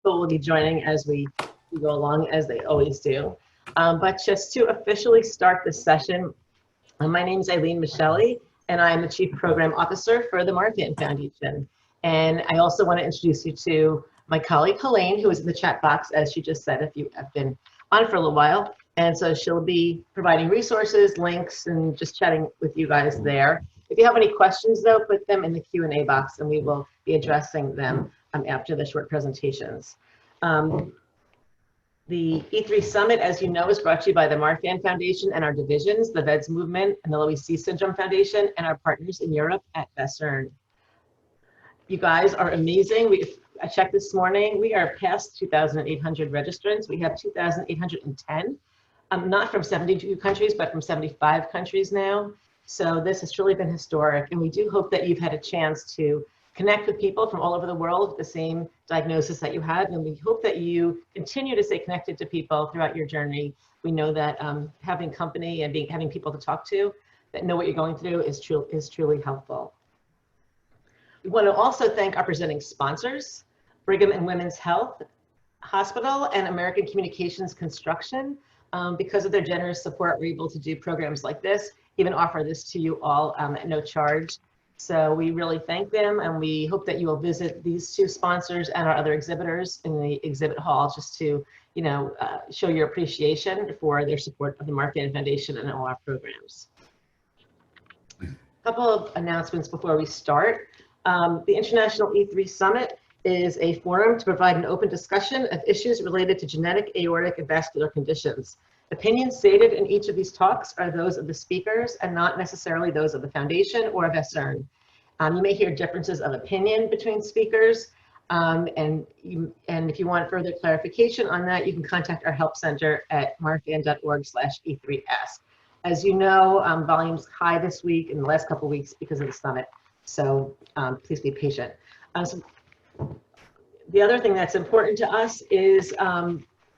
will be joining as we go along, as they always do. But just to officially start this session, my name is Eileen Michelli, and I am the Chief Program Officer for the Marfan Foundation. And I also want to introduce you to my colleague, Helene, who is in the chat box, as she just said, if you have been on for a little while. And so she'll be providing resources, links, and just chatting with you guys there. If you have any questions, though, put them in the Q&A box, and we will be addressing them after the short presentations. The E3 Summit, as you know, is brought to you by the Marfan Foundation and our divisions, the VEDS Movement and the Lowy C Syndrome Foundation, and our partners in Europe at Söderlund. You guys are amazing. I checked this morning. We are past 2,800 registrants. We have 2,810, not from 72 countries, but from 75 countries now. So this has truly been historic, and we do hope that you've had a chance to connect with people from all over the world with the same diagnosis that you had, and we hope that you continue to stay connected to people throughout your journey. We know that having company and having people to talk to that know what you're going through is truly helpful. We want to also thank our presenting sponsors, Brigham and Women's Health Hospital and American Communications Construction. Because of their generous support, we're able to do programs like this, even offer this to you all at no charge. So we really thank them, and we hope that you will visit these two sponsors and our other exhibitors in the exhibit hall just to, show your appreciation for their support of the Marfan Foundation and all our programs. A couple of announcements before we start. The International E3 Summit is a forum to provide an open discussion of issues related to genetic, aortic, and vascular conditions. Opinions stated in each of these talks are those of the speakers and not necessarily those of the foundation or of Söderlund. You may hear differences of opinion between speakers, and if you want further clarification on that, you can contact our help center at marfan.org/E3Ask. As you know, volume's high this week and the last couple of weeks because of the summit, so please be patient. So the other thing that's important to us is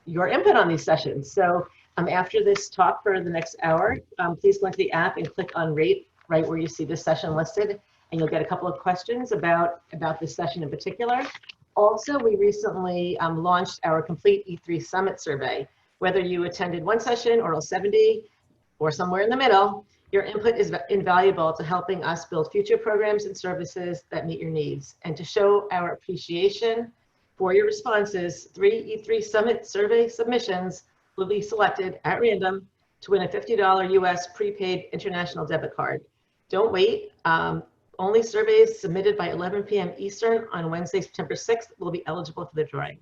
your input on these sessions. So after this talk for the next hour, please go into the app and click on rate right where you see this session listed, and you'll get a couple of questions about this session in particular. Also, we recently launched our complete E3 Summit survey. Whether you attended one session or all 70 or somewhere in the middle, your input is invaluable to helping us build future programs and services that meet your needs. And to show our appreciation for your responses, 3 E3 Summit survey submissions will be selected at random to win a $50 US prepaid international debit card. Don't wait. Only surveys submitted by 11 p.m. Eastern on Wednesday, September 6th will be eligible for the drawing.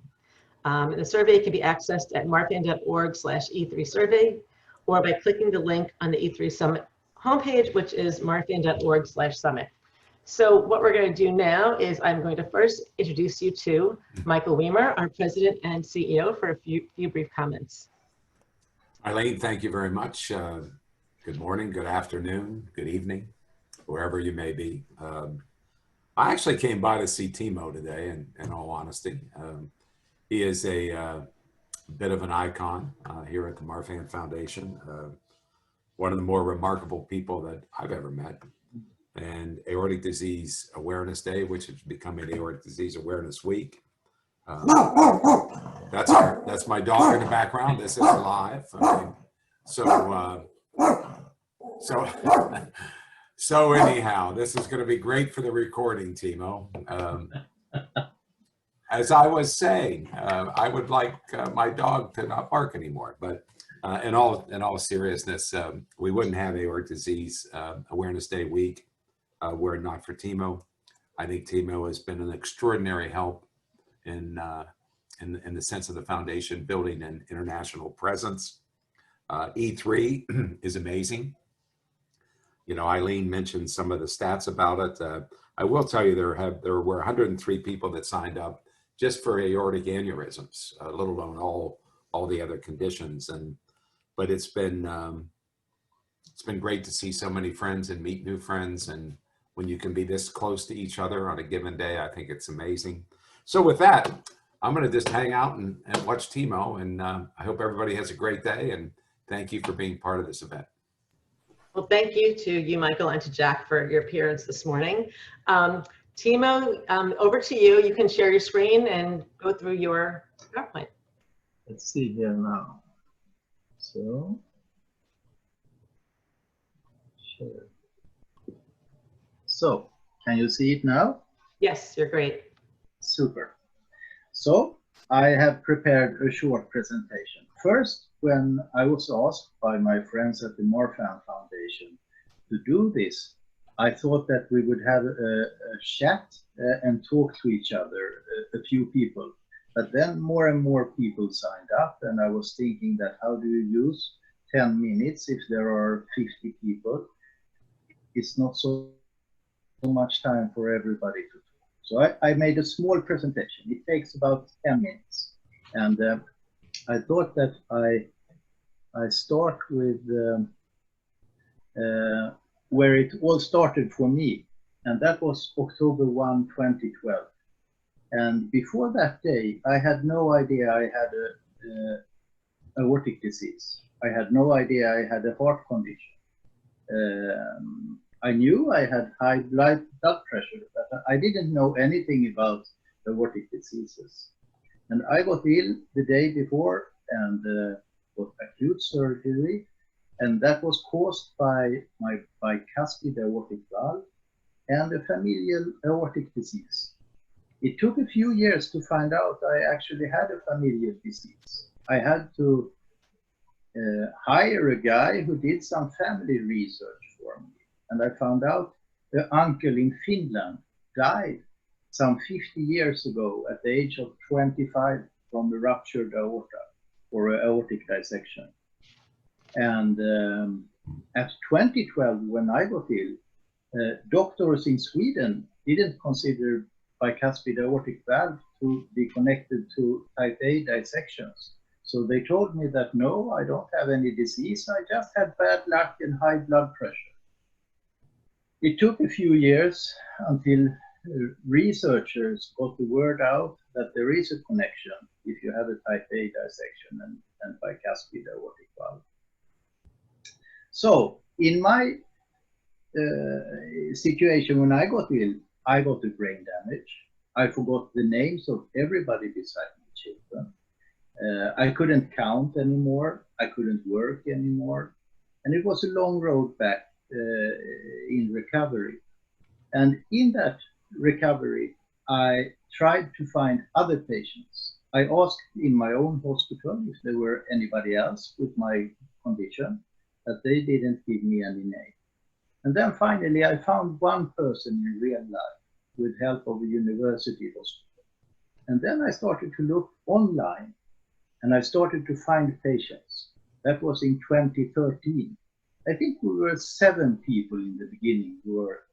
The survey can be accessed at marfan.org/E3survey or by clicking the link on the E3 Summit homepage, which is marfan.org/summit. So what we're going to do now is I'm going to first introduce you to Michael Weimer, our President and CEO, for a few brief comments. Eileen, thank you very much. Good morning, good afternoon, good evening, wherever you may be. I actually came by to see Timo today, in all honesty. He is a bit of an icon here at the Marfan Foundation. One of the more remarkable people that I've ever met. And Aortic Disease Awareness Day, which is becoming Aortic Disease Awareness Week. That's my dog in the background. This is live. So anyhow, this is going to be great for the recording, Timo. As I was saying, I would like my dog to not bark anymore, but in all seriousness, we wouldn't have Aortic Disease Awareness Day week were it not for Timo. I think Timo has been an extraordinary help in the sense of the foundation building an international presence. E3 is amazing. Eileen mentioned some of the stats about it. I will tell you there were 103 people that signed up just for aortic aneurysms, let alone all the other conditions. But it's been great to see so many friends and meet new friends, and when you can be this close to each other on a given day, I think it's amazing. So with that, I'm going to just hang out and watch Timo, and I hope everybody has a great day, and thank you for being part of this event. Well, thank you to you, Michael, and to Jack for your appearance this morning. Timo, over to you. You can share your screen and go through your PowerPoint. Let's see here now. So, share. So, can you see it now? Yes, you're great. Super. So, I have prepared a short presentation. First, when I was asked by my friends at the Marfan Foundation to do this, I thought that we would have a chat and talk to each other, a few people. But then more and more people signed up, and I was thinking that how do you use 10 minutes if there are 50 people? It's not so much time for everybody to talk. So I made a small presentation. It takes about 10 minutes. And I thought that I start with where it all started for me. And that was October 1, 2012. And before that day, I had no idea I had a aortic disease. I had no idea I had a heart condition. I knew I had high blood pressure, but I didn't know anything about aortic diseases. And I got ill the day before and got acute surgery. And that was caused by my bicuspid aortic valve and a familial aortic disease. It took a few years to find out I actually had a familial disease. I had to hire a guy who did some family research for me. And I found out the uncle in Finland died some 50 years ago at the age of 25 from a ruptured aorta or an aortic dissection. And at 2012, when I got ill, doctors in Sweden didn't consider bicuspid aortic valve to be connected to type A dissections. So they told me that no, I don't have any disease. I just had bad luck and high blood pressure. It took a few years until researchers got the word out that there is a connection if you have a type A dissection and bicuspid aortic valve. So in my situation when I got ill, I got a brain damage. I forgot the names of everybody beside my children. I couldn't count anymore. I couldn't work anymore. And it was a long road back in recovery. And in that recovery, I tried to find other patients. I asked in my own hospital if there were anybody else with my condition, but they didn't give me any name. And then finally, I found one person in real life with help of a university hospital. And then I started to look online and I started to find patients. That was in 2013. I think we were 7 people in the beginning who were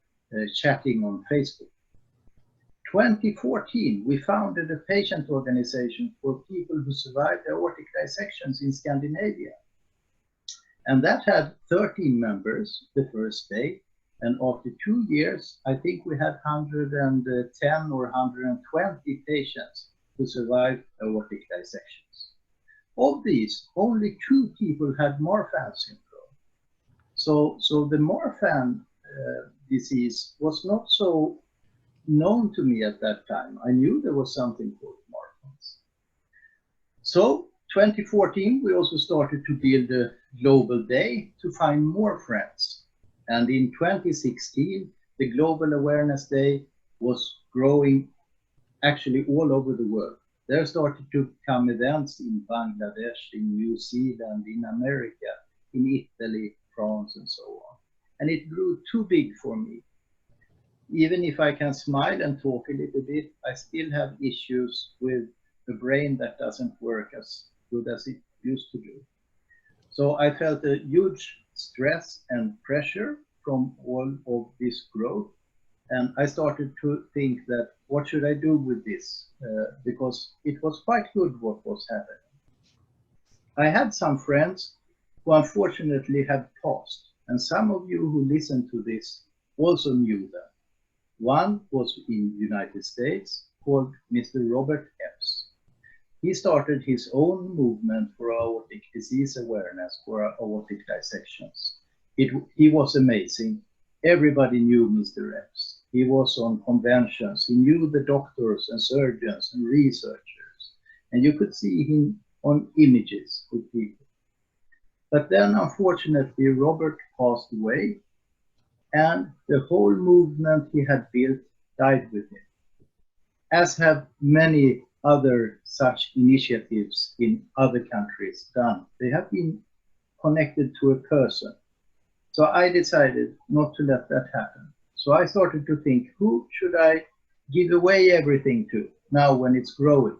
chatting on Facebook. 2014, we founded a patient organization for people who survived aortic dissections in Scandinavia. And that had 13 members the first day. And after 2 years, I think we had 110 or 120 patients who survived aortic dissections. Of these, only 2 people had Marfan syndrome. So the Marfan disease was not so known to me at that time. I knew there was something called Marfan's. So 2014, we also started to build a global day to find more friends. And in 2016, the Global Awareness Day was growing actually all over the world. There started to come events in Bangladesh, in New Zealand, in America, in Italy, France, and so on. And it grew too big for me. Even if I can smile and talk a little bit, I still have issues with the brain that doesn't work as good as it used to do. So I felt a huge stress and pressure from all of this growth. And I started to think that what should I do with this? Because it was quite good what was happening. I had some friends who unfortunately had passed. And some of you who listen to this also knew them. One was in the United States called Mr. Robert Epps. He started his own movement for aortic disease awareness for aortic dissections. He was amazing. Everybody knew Mr. Epps. He was on conventions. He knew the doctors and surgeons and researchers. And you could see him on images with people. But then, unfortunately, Robert passed away, and the whole movement he had built died with him, as have many other such initiatives in other countries done. They have been connected to a person. So I decided not to let that happen. So I started to think, who should I give away everything to now when it's growing?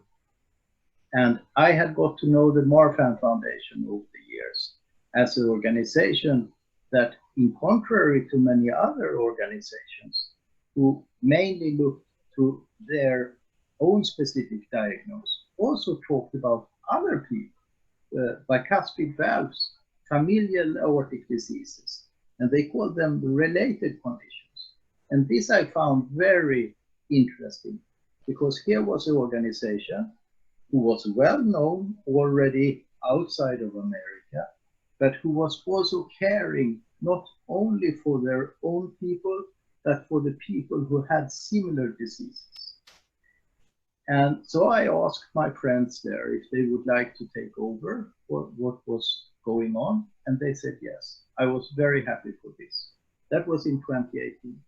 And I had got to know the Marfan Foundation over the years as an organization that, in contrary to many other organizations who mainly looked to their own specific diagnosis, also talked about other people, bicuspid valves, familial aortic diseases, and they called them related conditions. And this I found very interesting, because here was an organization who was well known already outside of America, but who was also caring not only for their own people, but for the people who had similar diseases. And so I asked my friends there if they would like to take over what was going on, and they said yes. I was very happy for this. That was in 2018.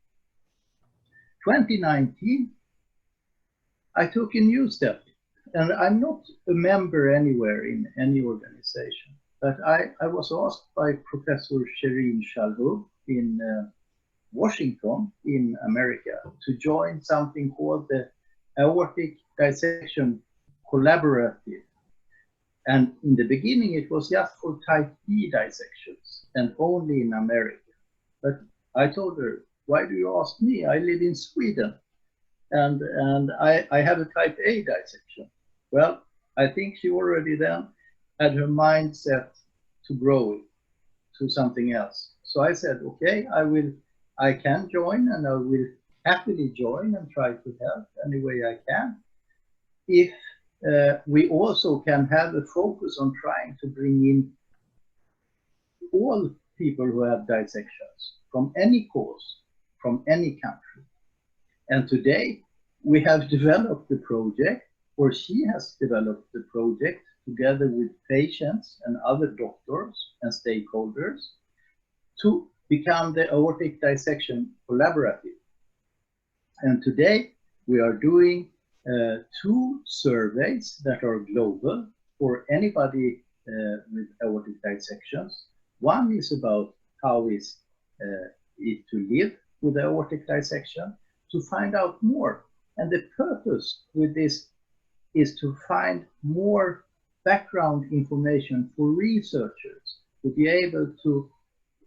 2019, I took a new step, and I'm not a member anywhere in any organization, but I was asked by Professor Shireen Shalhoub in Washington in America to join something called the Aortic Dissection Collaborative. And in the beginning, it was just for type B dissections and only in America. But I told her, why do you ask me? I live in Sweden and I have a type A dissection. Well, I think she already then had her mind set to grow it to something else. So I said, okay, I can join, and I will happily join and try to help any way I can. If we also can have a focus on trying to bring in all people who have dissections from any cause, from any country. And today we have developed the project, or she has developed the project together with patients and other doctors and stakeholders to become the Aortic Dissection Collaborative. And today we are doing 2 surveys that are global for anybody with aortic dissections. One is about how is it to live with aortic dissection, to find out more. And the purpose with this is to find more background information for researchers to be able to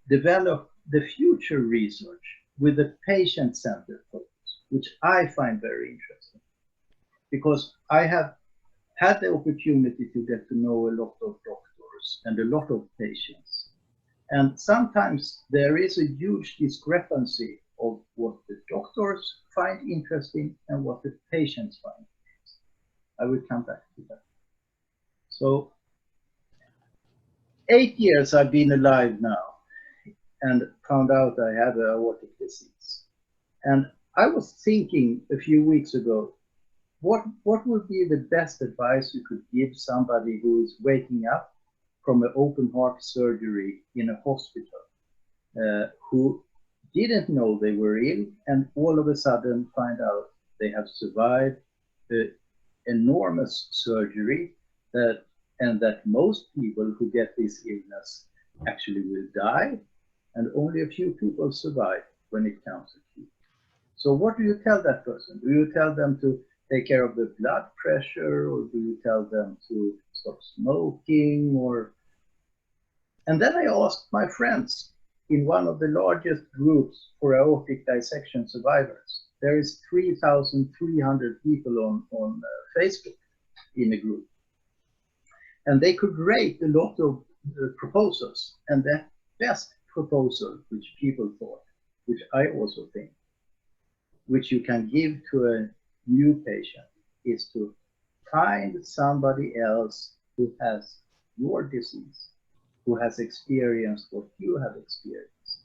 develop the future research with a patient-centered focus, which I find very interesting, because I have had the opportunity to get to know a lot of doctors and a lot of patients. And sometimes there is a huge discrepancy of what the doctors find interesting and what the patients find interesting. I will come back to that. So 8 years I've been alive now and found out I had an aortic disease. And I was thinking a few weeks ago, what would be the best advice you could give somebody who is waking up from an open heart surgery in a hospital, who didn't know they were ill and all of a sudden find out they have survived the enormous surgery and that most people who get this illness actually will die, and only a few people survive when it comes acute. So what do you tell that person? Do you tell them to take care of the blood pressure, or do you tell them to stop smoking? And then I asked my friends in one of the largest groups for aortic dissection survivors. There is 3,300 people on Facebook in a group. And they could rate a lot of proposals. And the best proposal, which people thought, which I also think, which you can give to a new patient, is to find somebody else who has your disease, who has experienced what you have experienced.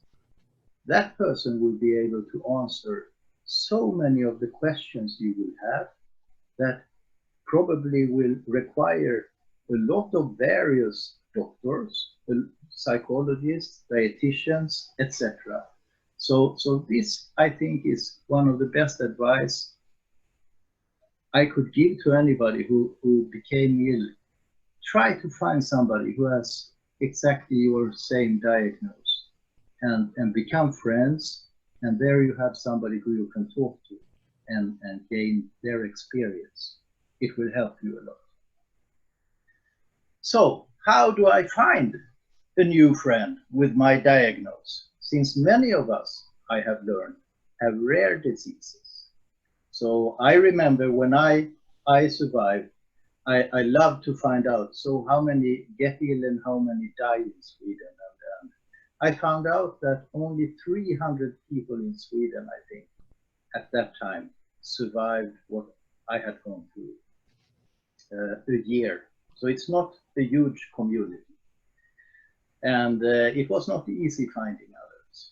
That person will be able to answer so many of the questions you will have that probably will require a lot of various doctors, psychologists, dietitians, etc. So this, I think, is one of the best advice I could give to anybody who became ill. Try to find somebody who has exactly your same diagnosis and become friends. And there you have somebody who you can talk to and gain their experience. It will help you a lot. So how do I find a new friend with my diagnosis? Since many of us, I have learned, have rare diseases. So I remember when I survived, I love to find out, so how many get ill and how many die in Sweden. And I found out that only 300 people in Sweden, I think, at that time, survived what I had gone through a year. So it's not a huge community. And it was not easy finding others.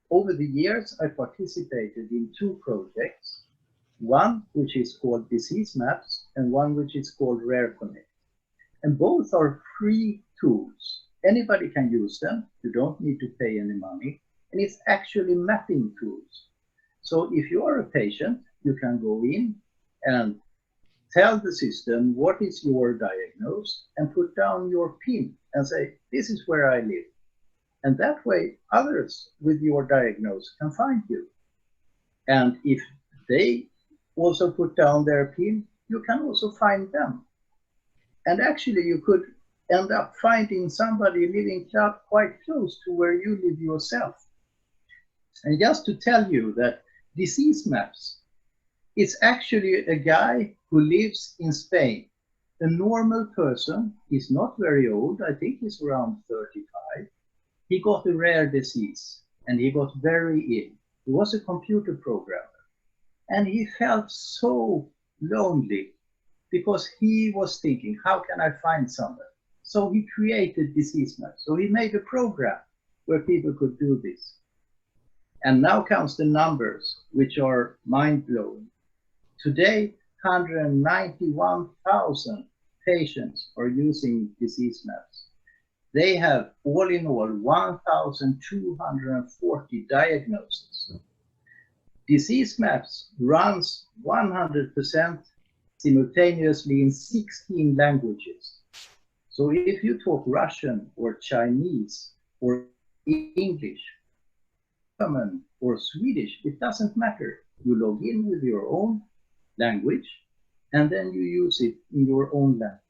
Over the years, I participated in 2 projects. One which is called Disease Maps and one which is called Rare Connect. And both are free tools. Anybody can use them. You don't need to pay any money. And it's actually mapping tools. So if you are a patient, you can go in and tell the system what is your diagnosis and put down your PIN and say, this is where I live. And that way others with your diagnosis can find you. And if they also put down their PIN, you can also find them. And actually you could end up finding somebody living quite close to where you live yourself. And just to tell you that Disease Maps, it's actually a guy who lives in Spain. A normal person, he's not very old, I think he's around 35. He got a rare disease and he got very ill. He was a computer programmer and he felt so lonely because he was thinking, how can I find somebody? So he created Disease Maps. So he made a program where people could do this. And now comes the numbers, which are mind-blowing. Today, 191,000 patients are using Disease Maps. They have, all in all, 1,240 diagnoses. Disease Maps runs 100% simultaneously in 16 languages. So if you talk Russian or Chinese or English, German or Swedish, it doesn't matter. You log in with your own language and then you use it in your own language.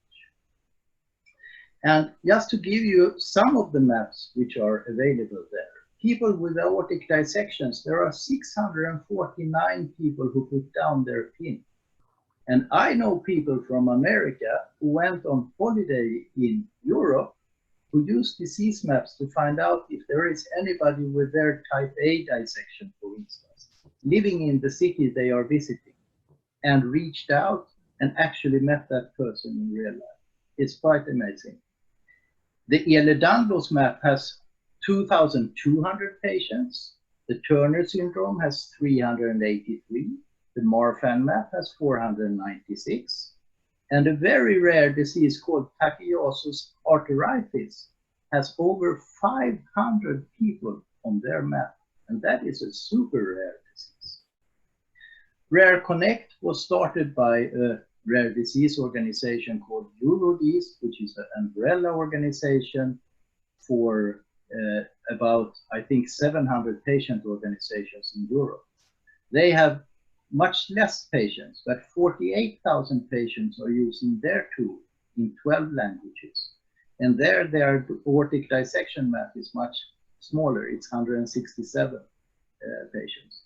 And just to give you some of the maps which are available there, people with aortic dissections, there are 649 people who put down their PIN. And I know people from America who went on holiday in Europe who used Disease Maps to find out if there is anybody with their type A dissection, for instance, living in the city they are visiting, and reached out and actually met that person in real life. It's quite amazing. The Ehlers-Danlos map has 2,200 patients. The Turner syndrome has 383. The Marfan map has 496. And a very rare disease called Tachyarthrosis arteritis has over 500 people on their map. And that is a super rare disease. Rare Connect was started by a rare disease organization called Eurodis, which is an umbrella organization for about, I think, 700 patient organizations in Europe. They have much less patients, but 48,000 patients are using their tool in 12 languages. And there, their aortic dissection map is much smaller. It's 167 patients.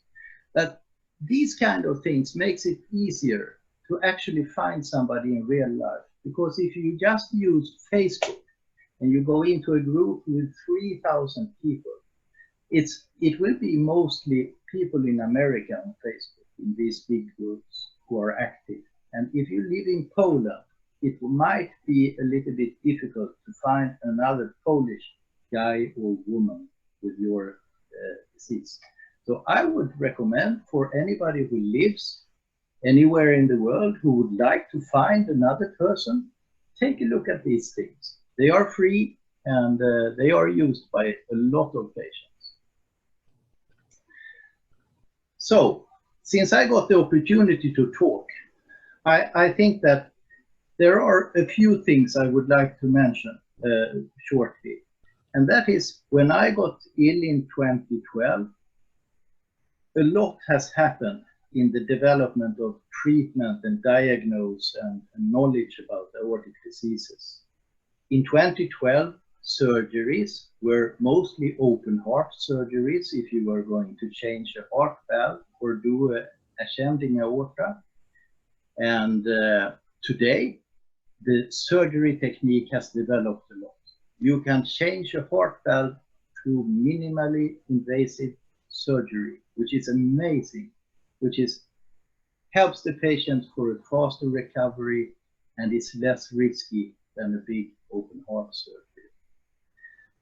But these kind of things makes it easier to actually find somebody in real life. Because if you just use Facebook and you go into a group with 3,000 people, it will be mostly people in America on Facebook, in these big groups who are active. And if you live in Poland, it might be a little bit difficult to find another Polish guy or woman with your disease. So I would recommend for anybody who lives anywhere in the world who would like to find another person, take a look at these things. They are free and they are used by a lot of patients. So, since I got the opportunity to talk, I think that there are a few things I would like to mention shortly. And that is, when I got ill in 2012, a lot has happened in the development of treatment and diagnose and knowledge about aortic diseases. In 2012, surgeries were mostly open heart surgeries if you were going to change a heart valve or do a ascending aorta. And today, the surgery technique has developed a lot. You can change a heart valve through minimally invasive surgery, which is amazing, which helps the patient for a faster recovery and is less risky than a big open heart surgery.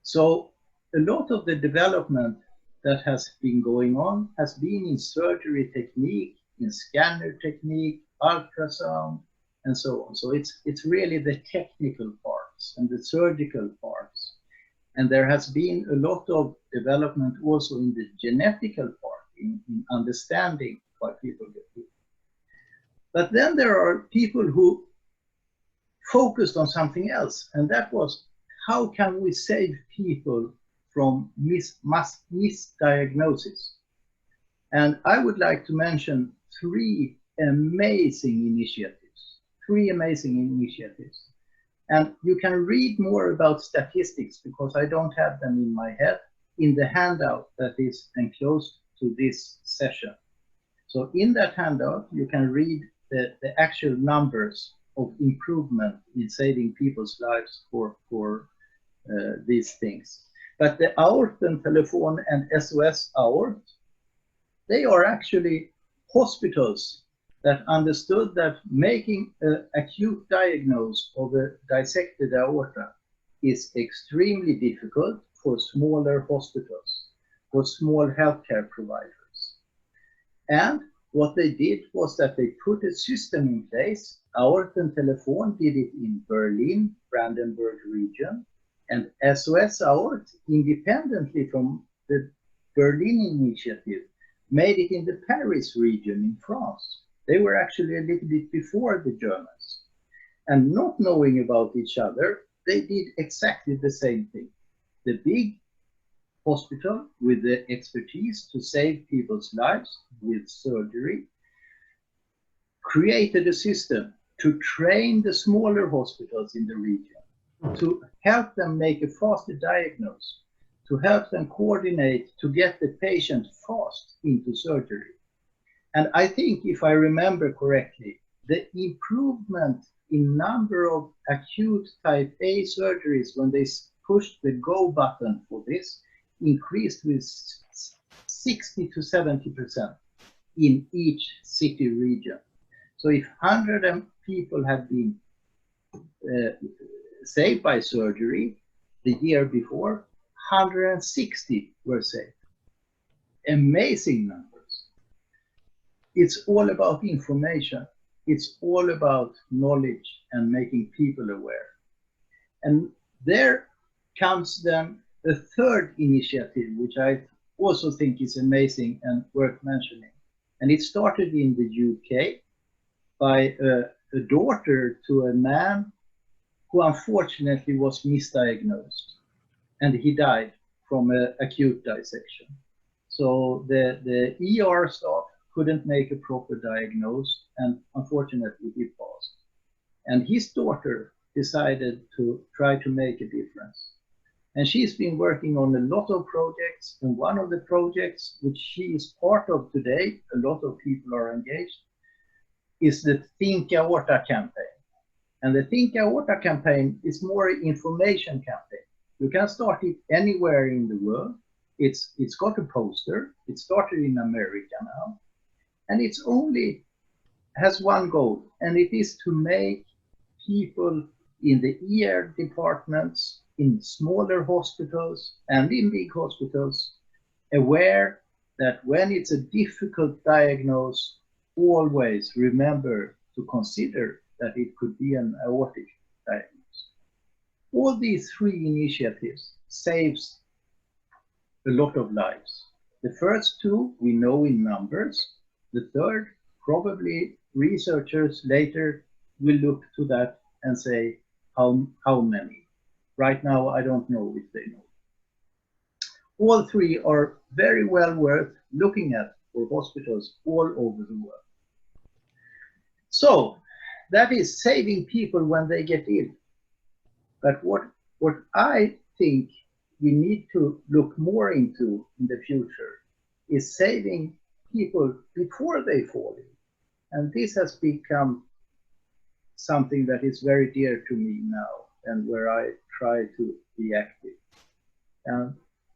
So a lot of the development that has been going on has been in surgery technique, in scanner technique, ultrasound, and so on. So it's really the technical parts and the surgical parts. And there has been a lot of development also in the genetical part, in understanding why people get ill. But then there are people who focused on something else, and that was, how can we save people from misdiagnosis? And I would like to mention three amazing initiatives. And you can read more about statistics, because I don't have them in my head, in the handout that is enclosed to this session. So in that handout, you can read the actual numbers of improvement in saving people's lives for these things. But the Aorten Telefon and SOS Aort, they are actually hospitals that understood that making an acute diagnosis of a dissected aorta is extremely difficult for smaller hospitals, for small healthcare providers. And what they did was that they put a system in place. Aorten Telefon did it in Berlin, Brandenburg region, and SOS Aort, independently from the Berlin initiative, made it in the Paris region in France. They were actually a little bit before the Germans. And not knowing about each other, they did exactly the same thing. The big hospital with the expertise to save people's lives with surgery created a system to train the smaller hospitals in the region, to help them make a faster diagnosis, to help them coordinate to get the patient fast into surgery. And I think, if I remember correctly, the improvement in number of acute type A surgeries when they pushed the go button for this increased with 60 to 70% in each city region. So if 100 people had been saved by surgery the year before, 160 were saved. Amazing numbers. It's all about information. It's all about knowledge and making people aware. And there comes then a third initiative, which I also think is amazing and worth mentioning. And it started in the UK by a daughter to a man who unfortunately was misdiagnosed, and he died from an acute dissection. So the ER staff couldn't make a proper diagnosis, and unfortunately he passed. And his daughter decided to try to make a difference. And she's been working on a lot of projects, and one of the projects which she is part of today, a lot of people are engaged, is the Think Aorta campaign. And the Think Aorta campaign is more an information campaign. You can start it anywhere in the world. It's got a poster. It started in America now. And it's only has one goal, and it is to make people in the ER departments, in smaller hospitals and in big hospitals, aware that when it's a difficult diagnosis, always remember to consider that it could be an aortic diagnosis. All these three initiatives saves a lot of lives. The first two we know in numbers. The third, probably researchers later will look to that and say how many. Right now, I don't know if they know. All three are very well worth looking at for hospitals all over the world. So that is saving people when they get ill. But what I think we need to look more into in the future is saving people before they fall ill. And this has become something that is very dear to me now and where I try to be active.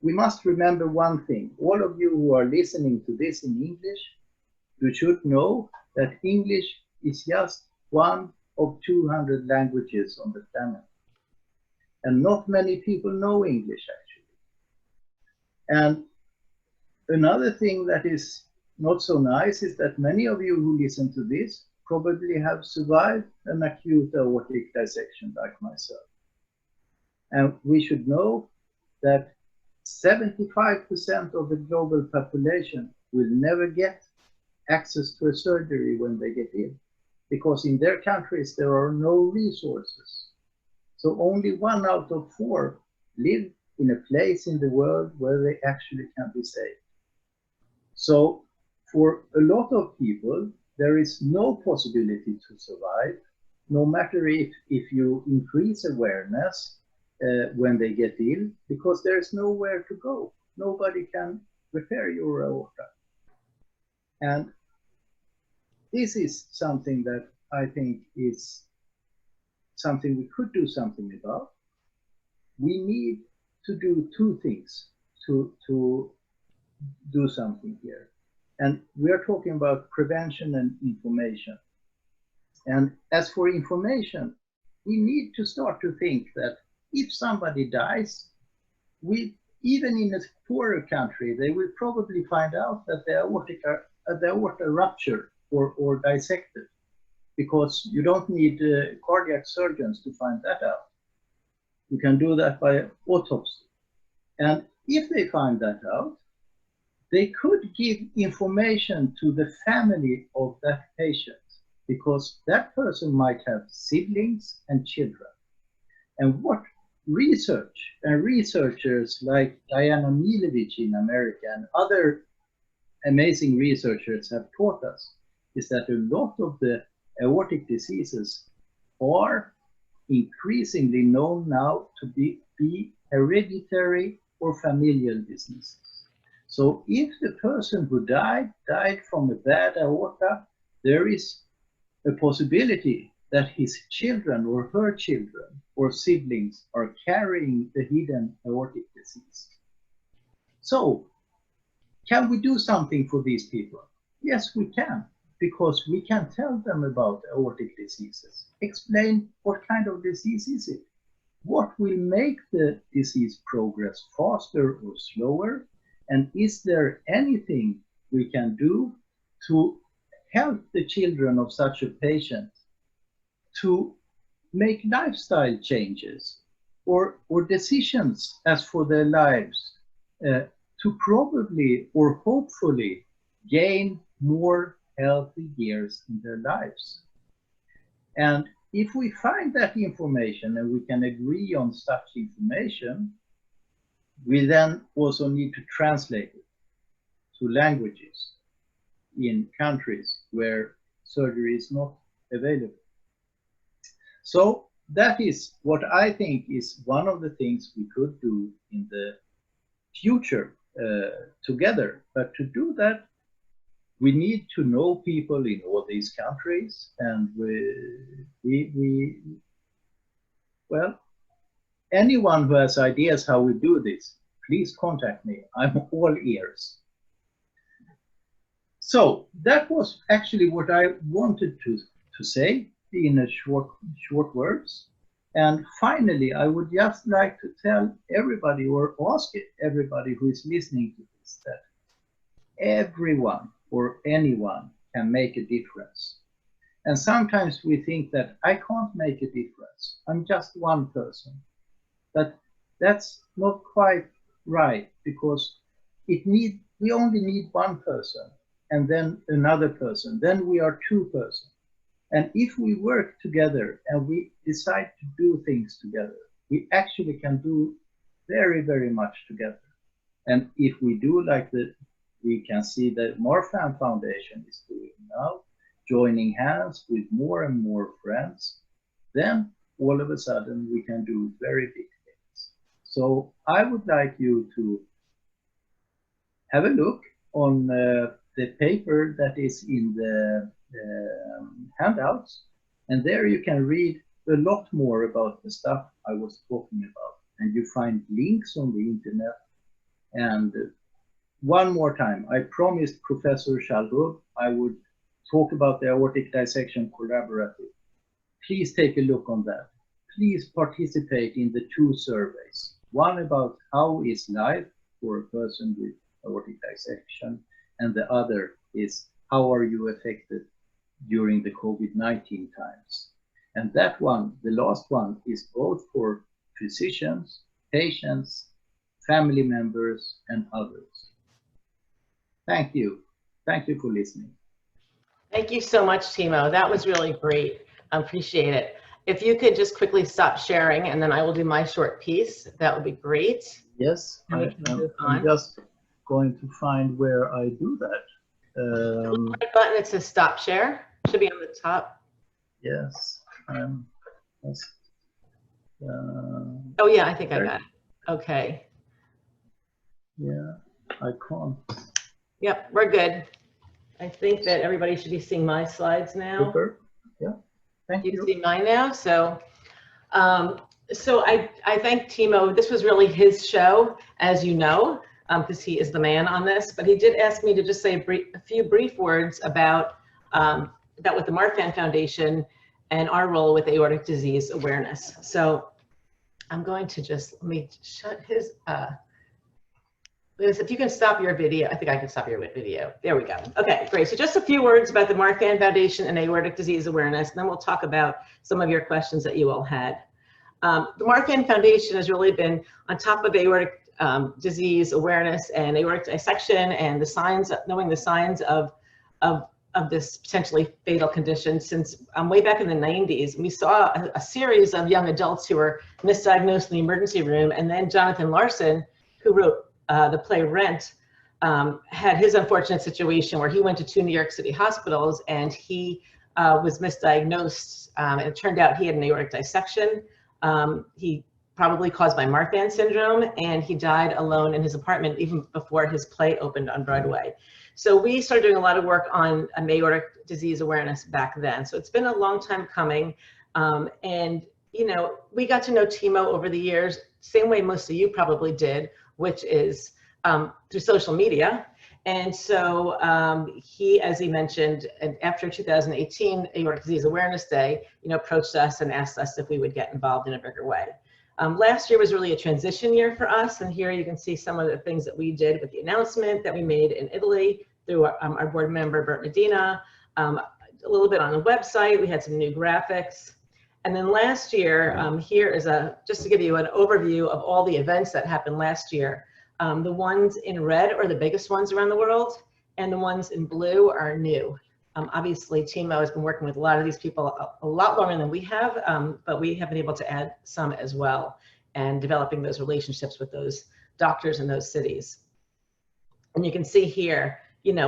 We must remember one thing. All of you who are listening to this in English, you should know that English is just one of 200 languages on the planet. And not many people know English, actually. And another thing that is not so nice is that many of you who listen to this probably have survived an acute aortic dissection like myself. And we should know that 75% of the global population will never get access to a surgery when they get ill, because in their countries there are no resources. So only 1 out of 4 live in a place in the world where they actually can be saved. So for a lot of people, there is no possibility to survive, no matter if you increase awareness when they get ill, because there's nowhere to go. Nobody can repair your aorta. And this is something that I think is something we could do something about. We need to do two things to do something here. And we are talking about prevention and information. And as for information, we need to start to think that if somebody dies, even in a poorer country, they will probably find out that the aorta ruptured or dissected, because you don't need cardiac surgeons to find that out. You can do that by autopsy. And if they find that out, they could give information to the family of that patient, because that person might have siblings and children. And what research and researchers like Diana Milevich in America and other amazing researchers have taught us is that a lot of the aortic diseases are increasingly known now to be hereditary or familial diseases. So if the person who died from a bad aorta, there is a possibility that his children or her children or siblings are carrying the hidden aortic disease. So can we do something for these people? Yes, we can, because we can tell them about aortic diseases, explain what kind of disease is it, what will make the disease progress faster or slower, and is there anything we can do to help the children of such a patient to make lifestyle changes or decisions as for their lives to probably or hopefully gain more healthy years in their lives. And if we find that information and we can agree on such information, we then also need to translate it to languages in countries where surgery is not available. So that is what I think is one of the things we could do in the future together. But to do that, we need to know people in all these countries, and well, anyone who has ideas how we do this, please contact me. I'm all ears. So that was actually what I wanted to say in a short words. And finally, I would just like to tell everybody or ask everybody who is listening to this that everyone or anyone can make a difference. And sometimes we think that I can't make a difference. I'm just one person. But that's not quite right, because we only need one person and then another person. Then we are two persons. And if we work together and we decide to do things together, we actually can do very, very much together. And if we do like we can see that Marfan Foundation is doing now, joining hands with more and more friends, then all of a sudden we can do very big things. So I would like you to have a look on the paper that is in the handouts, and there you can read a lot more about the stuff I was talking about, and you find links on the internet. And one more time, I promised Professor Söderlund I would talk about the Aortic Dissection Collaborative. Please take a look on that. Please participate in the two surveys. One about how is life for a person with aortic dissection, and the other is how are you affected during the COVID-19 times. And that one, the last one, is both for physicians, patients, family members, and others. Thank you. Thank you for listening. Thank you so much, Timo. That was really great. I appreciate it. If you could just quickly stop sharing, and then I will do my short piece, that would be great. Yes, I'm just going to find where I do that. The red button that says stop share should be on the top. Yes. Oh yeah, I think I got it. Okay. Yeah, I can't. Yep, we're good. I think that everybody should be seeing my slides now. Super. Yeah. Thank you. You can see mine now. So, so I thank Timo. This was really his show, as you know, because he is the man on this. But he did ask me to just say a few brief words about with the Marfan Foundation and our role with aortic disease awareness. So I'm going to let me shut his. Liz, if you can stop your video, I think I can stop your video. There we go. Okay, great. So just a few words about the Marfan Foundation and aortic disease awareness, and then we'll talk about some of your questions that you all had. The Marfan Foundation has really been on top of aortic disease awareness and aortic dissection and the signs, knowing the signs of this potentially fatal condition since way back in the 90s. We saw a series of young adults who were misdiagnosed in the emergency room, and then Jonathan Larson, who wrote the play Rent, had his unfortunate situation where he went to 2 New York City hospitals and he was misdiagnosed, and it turned out he had an aortic dissection. He probably caused by Marfan syndrome, and he died alone in his apartment even before his play opened on Broadway. So we started doing a lot of work on aortic disease awareness back then. So it's been a long time coming, and you know, we got to know Timo over the years, same way most of you probably did, which is through social media. And so he, as he mentioned, after 2018 Aortic Disease Awareness Day, approached us and asked us if we would get involved in a bigger way. Last year was really a transition year for us, and here you can see some of the things that we did with the announcement that we made in Italy through our board member, Bert Medina, a little bit on the website. We had some new graphics. And then last year, here is just to give you an overview of all the events that happened last year. The ones in red are the biggest ones around the world, and the ones in blue are new. Obviously, Timo has been working with a lot of these people a lot longer than we have, but we have been able to add some as well, and developing those relationships with those doctors in those cities. And you can see here,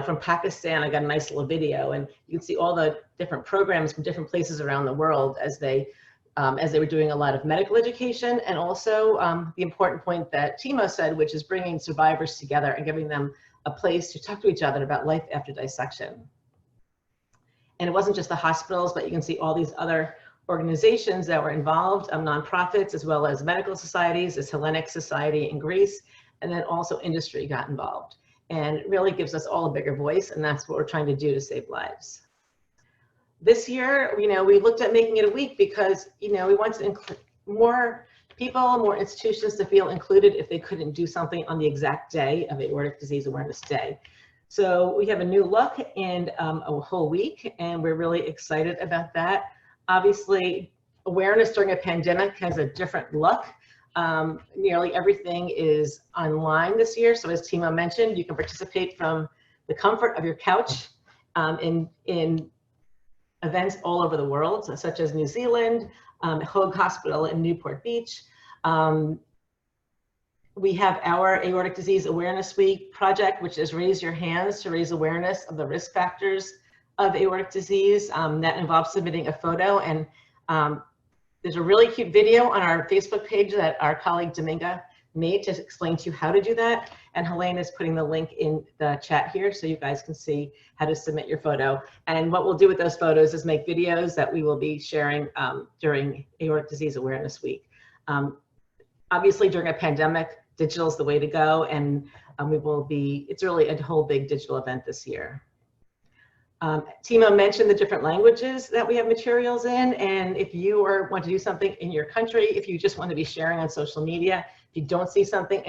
from Pakistan, I got a nice little video, and you can see all the different programs from different places around the world as they were doing a lot of medical education, and also the important point that Timo said, which is bringing survivors together and giving them a place to talk to each other about life after dissection. And it wasn't just the hospitals, but you can see all these other organizations that were involved, nonprofits, as well as medical societies, this Hellenic Society in Greece, and then also industry got involved. And it really gives us all a bigger voice, and that's what we're trying to do to save lives. This year, we looked at making it a week because, we wanted more people, more institutions to feel included if they couldn't do something on the exact day of Aortic Disease Awareness Day. So we have a new look and a whole week, and we're really excited about that. Obviously, awareness during a pandemic has a different look. Nearly everything is online this year. So as Timo mentioned, you can participate from the comfort of your couch in events all over the world, such as New Zealand, Hoag Hospital in Newport Beach. We have our Aortic Disease Awareness Week project, which is Raise Your Hands to raise awareness of the risk factors of aortic disease. That involves submitting a photo, and there's a really cute video on our Facebook page that our colleague Dominga made to explain to you how to do that. And Helene is putting the link in the chat here so you guys can see how to submit your photo. And what we'll do with those photos is make videos that we will be sharing during Aortic Disease Awareness Week. Obviously, during a pandemic, digital is the way to go, and it's really a whole big digital event this year. Timo mentioned the different languages that we have materials in, and if you want to do something in your country, if you just want to be sharing on social media, if you don't see something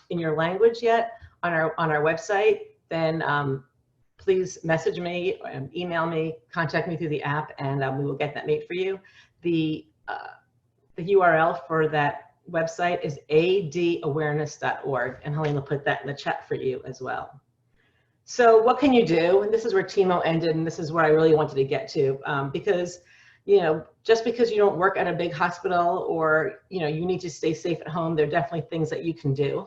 in your language yet on our website, then please message me, email me, contact me through the app, and we will get that made for you. The URL for that website is adawareness.org, and Helene will put that in the chat for you as well. So what can you do? And this is where Timo ended, and this is where I really wanted to get to, because, just because you don't work at a big hospital or, you need to stay safe at home, there are definitely things that you can do.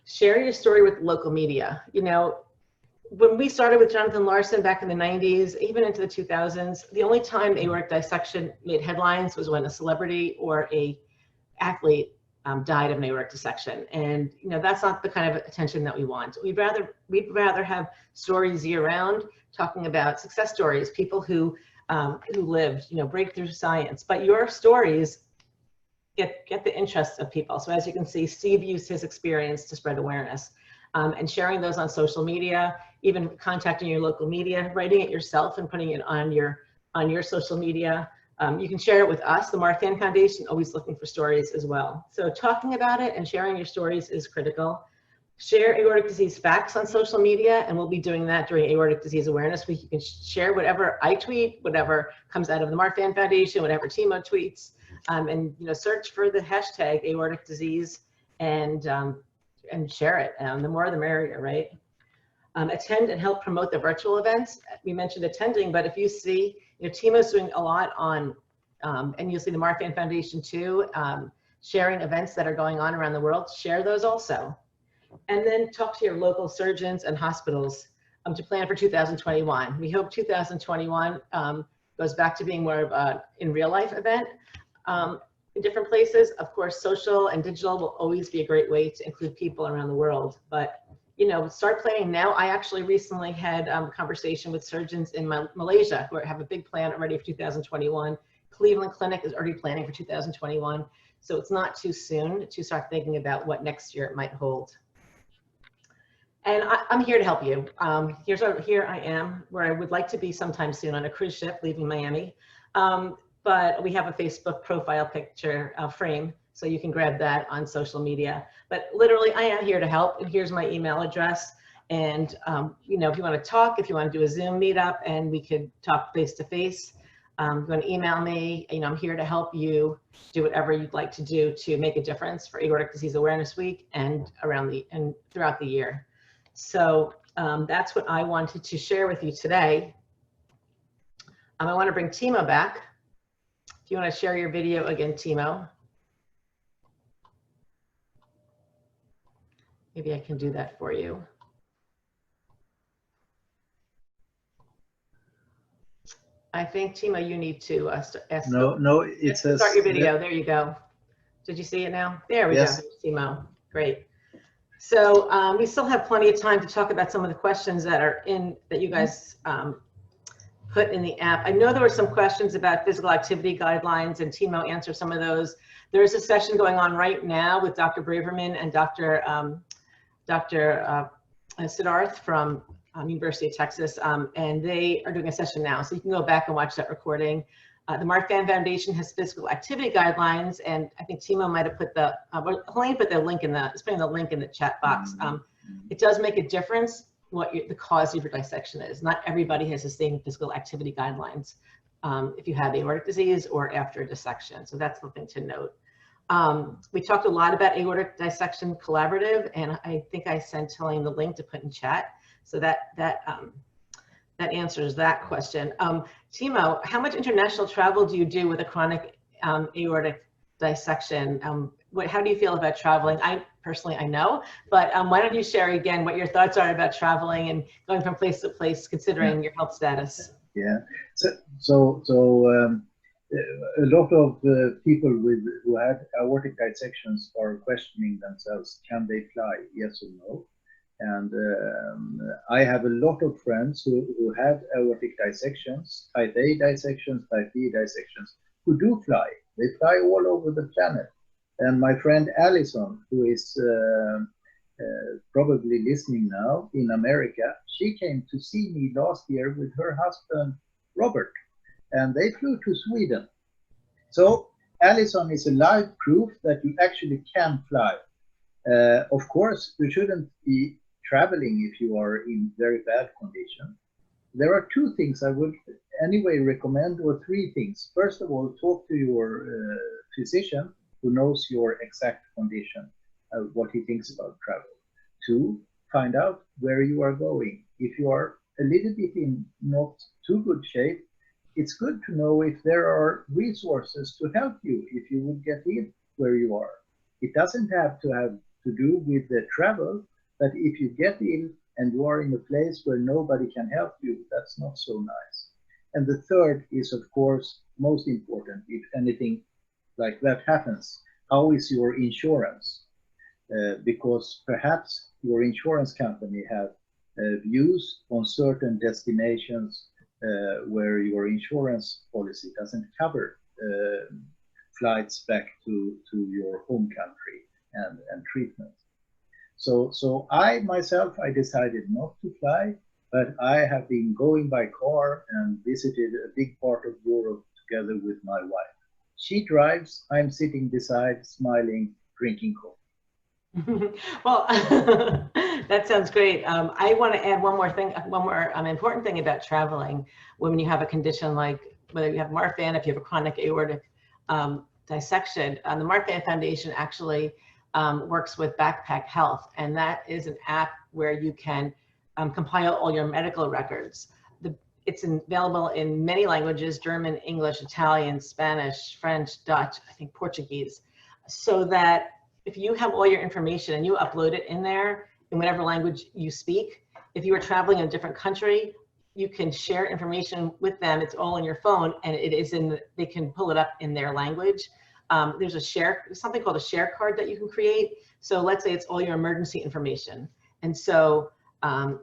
Share your story with local media. When we started with Jonathan Larson back in the 90s, even into the 2000s, the only time aortic dissection made headlines was when a celebrity or a athlete died of an aortic dissection, and that's not the kind of attention that we want. We'd rather have stories year-round, talking about success stories, people who lived, breakthrough science. But your stories get the interest of people. So as you can see, Steve used his experience to spread awareness, and sharing those on social media, even contacting your local media, writing it yourself and putting it on your social media. You can share it with us, the Marfan Foundation, always looking for stories as well. So talking about it and sharing your stories is critical. Share aortic disease facts on social media, and we'll be doing that during Aortic Disease Awareness Week. You can share whatever I tweet, whatever comes out of the Marfan Foundation, whatever Timo tweets, and search for the hashtag aortic disease and share it. The more the merrier, right? Attend and help promote the virtual events. We mentioned attending, but if you see, Timo's doing a lot on, and you'll see the Marfan Foundation too, sharing events that are going on around the world. Share those also. And then talk to your local surgeons and hospitals to plan for 2021. We hope 2021 goes back to being more of a in real life event in different places. Of course, social and digital will always be a great way to include people around the world, but start planning now. I actually recently had a conversation with surgeons in Malaysia who have a big plan already for 2021. Cleveland Clinic is already planning for 2021. So it's not too soon to start thinking about what next year it might hold. And I'm here to help you. Here I am, where I would like to be sometime soon on a cruise ship leaving Miami. But we have a Facebook profile picture frame, so you can grab that on social media. But literally, I am here to help, and here's my email address. And if you want to talk, if you want to do a Zoom meetup, and we could talk face to face, you want to email me. I'm here to help you do whatever you'd like to do to make a difference for Aortic Disease Awareness Week and throughout the year. So that's what I wanted to share with you today. I want to bring Timo back. If you want to share your video again, Timo. Maybe I can do that for you. I think, Timo, you need to ask. No, it says. Start your video. There you go. Did you see it now? There we Yes. go, Timo. Great. So we still have plenty of time to talk about some of the questions that you guys put in the app. I know there were some questions about physical activity guidelines, and Timo answered some of those. There is a session going on right now with Dr. Braverman and Dr. Siddharth from University of Texas, and they are doing a session now. So you can go back and watch that recording. The Marfan Foundation has physical activity guidelines, and I think Timo might have put Helene put the link in it's putting the link in the chat box. It does make a difference the cause of your dissection is. Not everybody has the same physical activity guidelines if you have aortic disease or after a dissection. So that's something to note. We talked a lot about Aortic Dissection Collaborative, and I think I sent Helene the link to put in chat. So that answers that question. Timo, how much international travel do you do with a chronic aortic dissection? How do you feel about traveling? I personally, I know, but why don't you share again what your thoughts are about traveling and going from place to place, considering your health status? Yeah. So a lot of people who had aortic dissections are questioning themselves: can they fly? Yes or no? And I have a lot of friends who had aortic dissections, type A dissections, type B dissections, who do fly. They fly all over the planet. And my friend Allison, who is probably listening now in America, she came to see me last year with her husband, Robert, and they flew to Sweden. So Allison is a live proof that you actually can fly. Of course, you shouldn't be traveling if you are in very bad condition. There are two things I would anyway recommend, or three things. First of all, talk to your physician who knows your exact condition, what he thinks about travel. Two, find out where you are going. If you are a little bit in not too good shape, it's good to know if there are resources to help you if you would get in where you are. It doesn't have to do with the travel, but if you get in and you are in a place where nobody can help you, that's not so nice. And the third is, of course, most important, if anything like that happens, how is your insurance? Because perhaps your insurance company have views on certain destinations where your insurance policy doesn't cover flights back to your home country and treatment. So I myself, I decided not to fly, but I have been going by car and visited a big part of Europe together with my wife. She drives, I'm sitting beside, smiling, drinking coffee. Well, that sounds great. I want to add one more thing, one more important thing about traveling when you have a condition like whether you have Marfan, if you have a chronic aortic dissection. The Marfan Foundation actually works with Backpack Health, and that is an app where you can compile all your medical records. It's available in many languages: German, English, Italian, Spanish, French, Dutch, I think Portuguese, so that if you have all your information and you upload it in there in whatever language you speak, if you are traveling in a different country, you can share information with them. It's all in your phone, and it is they can pull it up in their language. There's something called a share card that you can create. So let's say it's all your emergency information. And so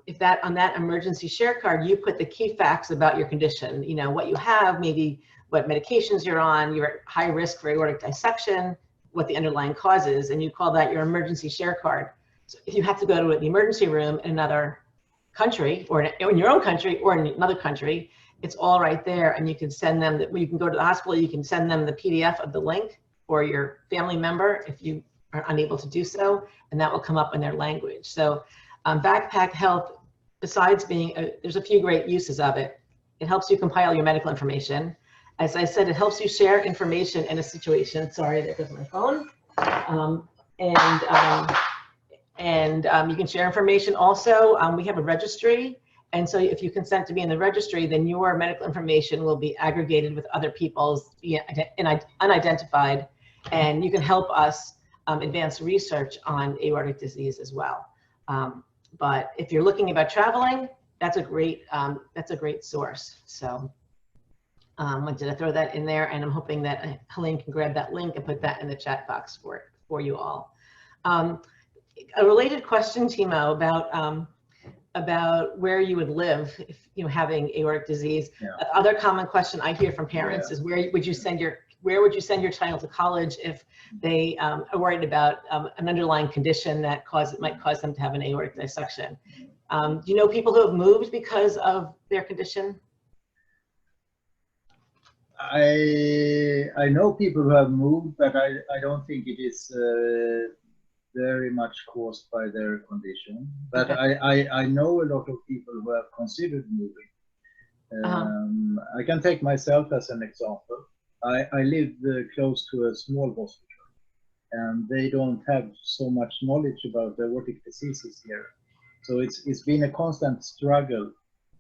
if on that emergency share card, you put the key facts about your condition, you know, what you have, maybe what medications you're on, you're at high risk for aortic dissection, what the underlying cause is, and you call that your emergency share card. So if you have to go to the emergency room in another country, or in your own country, or in another country, it's all right there, and you can send them, you can go to the hospital, you can send them the PDF of the link, or your family member if you are unable to do so, and that will come up in their language. So Backpack Health, besides being, there's a few great uses of it. It helps you compile your medical information. As I said, it helps you share information in a situation. Sorry, there goes my phone. You can share information also. We have a registry. And so if you consent to be in the registry, then your medical information will be aggregated with other people's unidentified, and you can help us advance research on aortic disease as well. But if you're looking about traveling, that's a great source. So wanted to throw that in there, and I'm hoping that Helene can grab that link and put that in the chat box for you all. A related question, Timo, about where you would live if you know having aortic disease. Yeah. Other common question I hear from parents is where would you send your child to college if they are worried about an underlying condition that might cause them to have an aortic dissection? Do you know people who have moved because of their condition? I know people who have moved, but I don't think it is very much caused by their condition. But Okay. I know a lot of people who have considered moving. I can take myself as an example. I live close to a small hospital, and they don't have so much knowledge about aortic diseases here. So it's been a constant struggle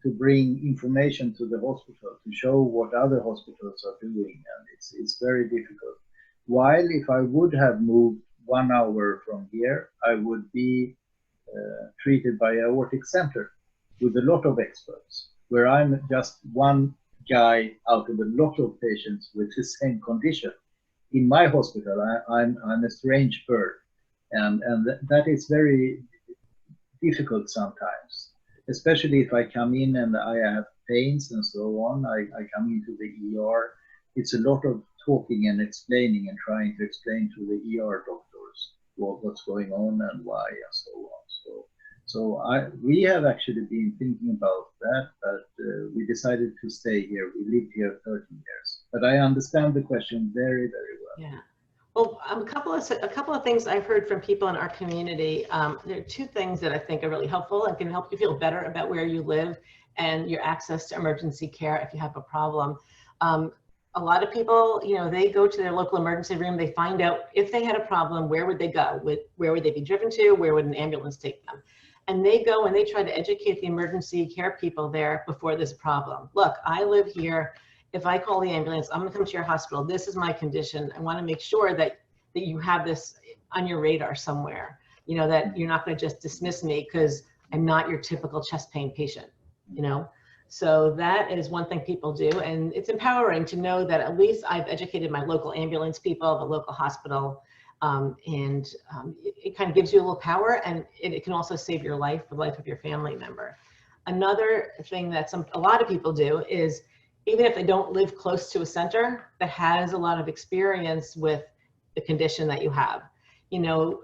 to bring information to the hospital, to show what other hospitals are doing, and it's very difficult. While if I would have moved 1 hour from here, I would be treated by aortic center with a lot of experts, where I'm just one guy out of a lot of patients with the same condition. In my hospital, I'm a strange bird, and that is very difficult sometimes, especially if I come in and I have pains and so on. I come into the ER. It's a lot of talking and explaining and trying to explain to the ER doctors what's going on and why and so on. We have actually been thinking about that, but we decided to stay here. We lived here 13 years. But I understand the question very, very well. Yeah. Well, a couple of things I've heard from people in our community. There are two things that I think are really helpful and can help you feel better about where you live and your access to emergency care if you have a problem. A lot of people, you know, they go to their local emergency room, they find out if they had a problem, where would they go? Where would they be driven to? Where would an ambulance take them? And they go and they try to educate the emergency care people there before there's a problem. Look, I live here. If I call the ambulance, I'm gonna come to your hospital. This is my condition. I wanna make sure that you have this on your radar somewhere. You know, that you're not gonna just dismiss me because I'm not your typical chest pain patient, you know? So that is one thing people do. And it's empowering to know that at least I've educated my local ambulance people, the local hospital, it kind of gives you a little power, and it can also save your life, the life of your family member. Another thing that a lot of people do is, even if they don't live close to a center that has a lot of experience with the condition that you have, you know,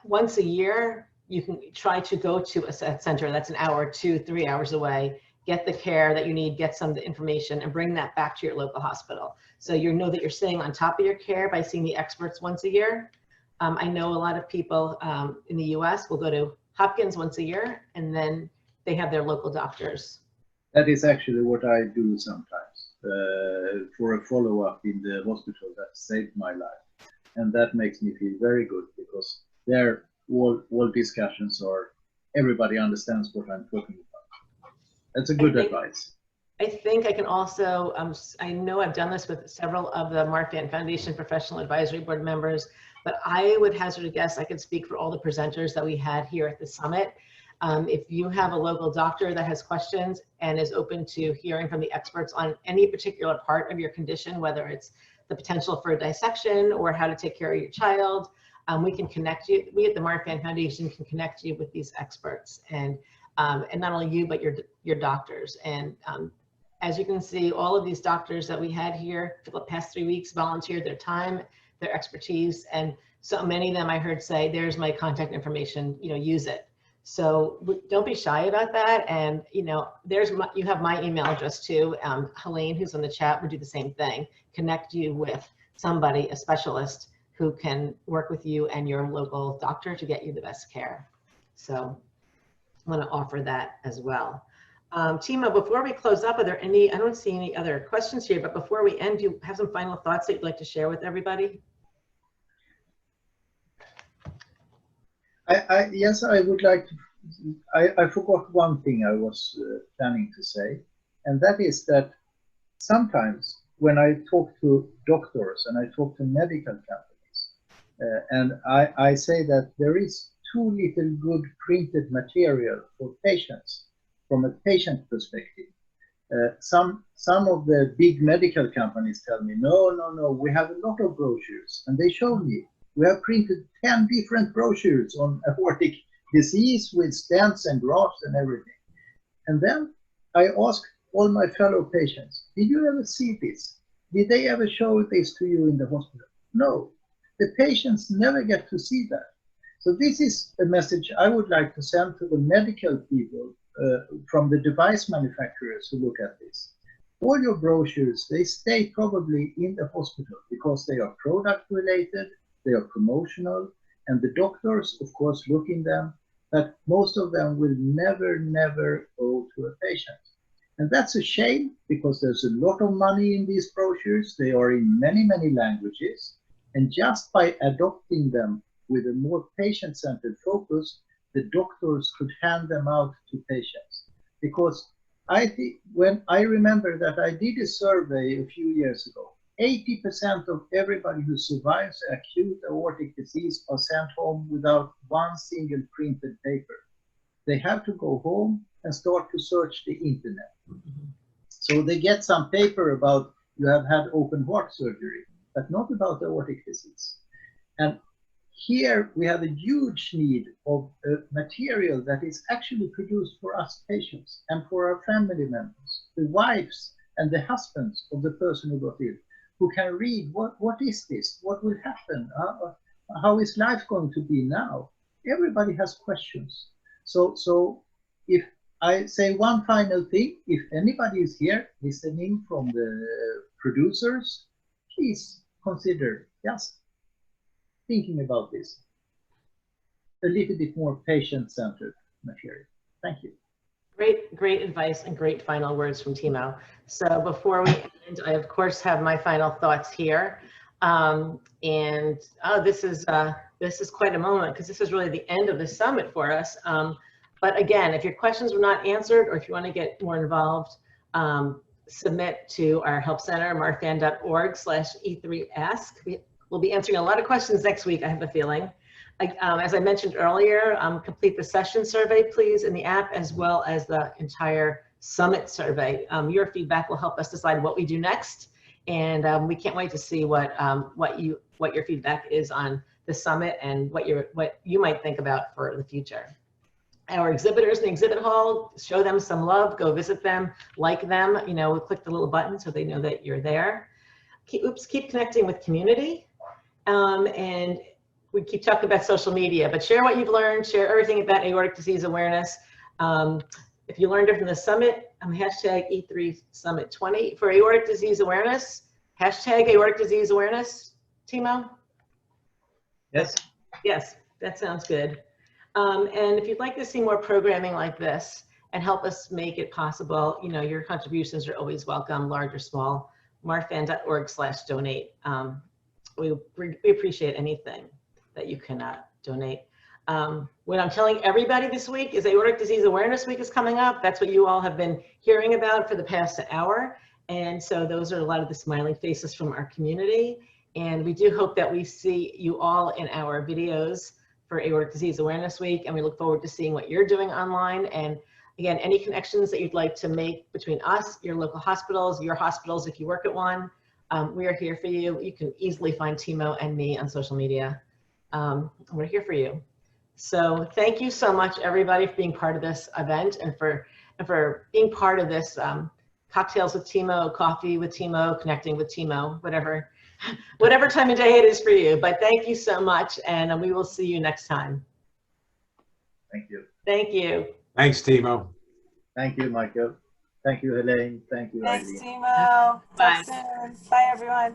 once a year, you can try to go to a center that's an hour, 2, 3 hours away, get the care that you need, get some of the information, and bring that back to your local hospital. So you know that you're staying on top of your care by seeing the experts once a year. I know a lot of people in the US will go to Hopkins once a year, and then they have their local doctors. That is actually what I do sometimes for a follow-up in the hospital. That saved my life. And that makes me feel very good, because there all discussions are, everybody understands what I'm talking about. That's a good advice. I think I can also, I know I've done this with several of the Marfan Foundation Professional Advisory Board members, but I would hazard a guess, I could speak for all the presenters that we had here at the summit. If you have a local doctor that has questions and is open to hearing from the experts on any particular part of your condition, whether it's the potential for a dissection or how to take care of your child, we can connect you. We at the Marfan Foundation can connect you with these experts, and not only you, but your doctors. And as you can see, all of these doctors that we had here for the past 3 weeks volunteered their time, their expertise, and so many of them I heard say, "There's my contact information, you know, use it." So don't be shy about that. And, you know, you have my email address too. Helene, who's on the chat, would do the same thing. Connect you with somebody, a specialist, who can work with you and your local doctor to get you the best care. So I want to offer that as well. Timo, before we close up, are there any, I don't see any other questions here, but before we end, do you have some final thoughts that you'd like to share with everybody? Yes, I would like to. I forgot one thing I was planning to say, and that is that sometimes when I talk to doctors and I talk to medical companies, and I say that there is too little good printed material for patients from a patient perspective. Some of the big medical companies tell me, no, we have a lot of brochures, and they show me. We have printed 10 different brochures on aortic disease with stents and grafts and everything. And then I ask all my fellow patients, did you ever see this? Did they ever show this to you in the hospital? No, the patients never get to see that. So this is a message I would like to send to the medical people from the device manufacturers who look at this. All your brochures, they stay probably in the hospital because they are product related, they are promotional, And the doctors, of course, look in them, but most of them will never go to a patient. And that's a shame, because there's a lot of money in these brochures. They are in many languages. And just by adopting them with a more patient-centered focus, the doctors could hand them out to patients. Because I think, when I remember that I did a survey a few years ago, 80% of everybody who survives acute aortic disease are sent home without one single printed paper. They have to go home and start to search the internet. So they get some paper about you have had open heart surgery, but not about aortic disease. And here we have a huge need of material that is actually produced for us patients and for our family members, the wives and the husbands of the person who got ill, who can read what is this, what will happen, how is life going to be now? Everybody has questions. So if I say one final thing, if anybody is here listening from the producers, please consider just thinking about this. A little bit more patient-centered material. Thank you. Great advice and great final words from Timo. So before we end, I of course have my final thoughts here. This is quite a moment, because this is really the end of the summit for us. But again, if your questions were not answered, or if you want to get more involved, submit to our help center, marfan.org/E3ask. We'll be answering a lot of questions next week, I have a feeling. As I mentioned earlier, complete the session survey, please, in the app, as well as the entire summit survey. Your feedback will help us decide what we do next, and we can't wait to see what your feedback is on the summit and what you might think about for the future. Our exhibitors in the exhibit hall, show them some love, go visit them, like them, click the little button so they know that you're there. Keep connecting with community. And we keep talking about social media, but share what you've learned, share everything about aortic disease awareness. If you learned it from the summit, hashtag E3 Summit 20 for aortic disease awareness, hashtag aortic disease awareness. Timo? Yes. Yes, that sounds good. And if you'd like to see more programming like this and help us make it possible, your contributions are always welcome, large or small. marfan.org/donate. We appreciate anything that you can donate. What I'm telling everybody this week is Aortic Disease Awareness Week is coming up. That's what you all have been hearing about for the past hour. And so those are a lot of the smiling faces from our community. And we do hope that we see you all in our videos for Aortic Disease Awareness Week. And we look forward to seeing what you're doing online. And again, any connections that you'd like to make between us, your local hospitals, your hospitals if you work at one, we are here for you. You can easily find Timo and me on social media. We're here for you. So thank you so much, everybody, for being part of this event and for being part of this cocktails with Timo, coffee with Timo, connecting with Timo, whatever time of day it is for you. But thank you so much, and we will see you next time. Thank you. Thank you. Thanks, Timo. Thank you, Michael. Thank you, Helene. Thank you, Thanks, Eileen. Timo. Bye. Talk soon. Bye, everyone.